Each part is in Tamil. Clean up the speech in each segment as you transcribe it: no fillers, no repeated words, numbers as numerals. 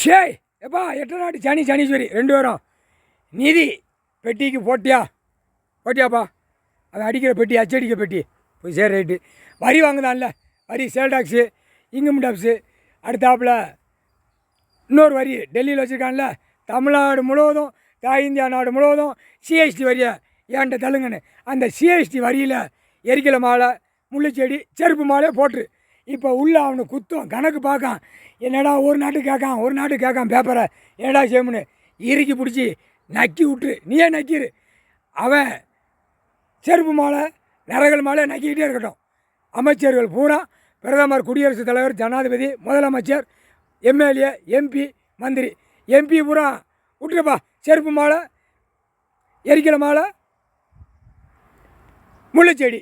ஷேய் எப்பா எட்டநாட்டு சனீஸ்வரி 2 பேரும் நிதி பெட்டிக்கு போட்டியாப்பா அது அடிக்கிற பெட்டி அச்சடிக்கிற பெட்டி போய் சரி ரைட்டு வரி வாங்குதான்ல வரி சேல் டாக்ஸு இன்கம் டேக்ஸு அடுத்தாப்பில் இன்னொரு வரி டெல்லியில் வச்சுருக்கான்ல தமிழ்நாடு முழுவதும் இந்தியா நாடு முழுவதும் சிஎஸ்டி வரியை ஏன்ட்ட தள்ளுங்கன்னு அந்த சிஎஸ்டி வரியில் எரிக்கலை மாலை முள்ளுச்செடி செருப்பு மாலையே போட்டுரு இப்போ உள்ள அவனை குத்தும் கணக்கு பார்க்கான் என்னடா ஒரு நாட்டு கேட்கான் பேப்பரை என்னடா செய்யணும்னு இறுக்கி பிடிச்சி நக்கி விட்டுரு நீயே நக்கிரு அவன் செருப்பு மாலை நரகல் மாலை நக்கிக்கிட்டே இருக்கட்டும் அமைச்சர்கள் பூரா பிரதமர் குடியரசுத் தலைவர் ஜனாதிபதி முதலமைச்சர் எம்எல்ஏ எம்பி மந்திரி எம்பி பூரா விட்டுருப்பா செருப்பு மாலை எரிக்கலை மாலை முள்ளுச்செடி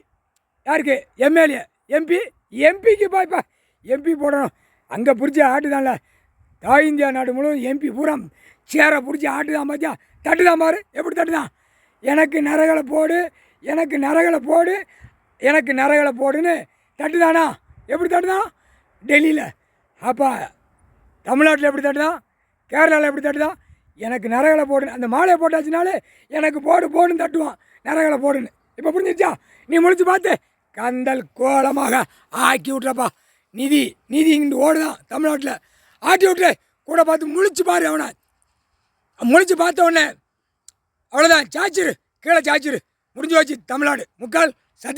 யாருக்கு எம்எல்ஏ எம்பிக்கு பாய்ப்பா எம்பி போடணும் அங்கே பிடிச்சி ஆட்டுதான்ல இந்தியா நாடு முழுவதும் எம்பி பூரா சேரை பிடிச்சி ஆட்டுதான் பார்த்தியா தட்டுதான் பாரு எப்படி தட்டுதான் எனக்கு நரகளை போடுன்னு தட்டுதானா எப்படி தட்டுதான் டெல்லியில் அப்போ தமிழ்நாட்டில் எப்படி தட்டுதான் கேரளாவில் எப்படி தட்டுதான் எனக்கு நரகளை போடுன்னு அந்த மாலையை போட்டாச்சுனாலே எனக்கு போடுன்னு தட்டுவான் நரகளை போடுன்னு இப்போ புரிஞ்சிச்சா நீ முழிச்சு பார்த்து கந்தல் கோலமாக ஆக்கி விட்றப்பா நிதி இங்கிட்டு ஓடுதான் தமிழ்நாட்டில் ஆட்டி விட்ரு கூட பார்த்து முழிச்சு பாரு அவனை முழிச்சு பார்த்த உடனே அவ்வளோதான் சாய்ச்சிரு கீழே சாய்ச்சிரு முடிஞ்சு வச்சு தமிழ்நாடு முக்கால் சத்தியம்.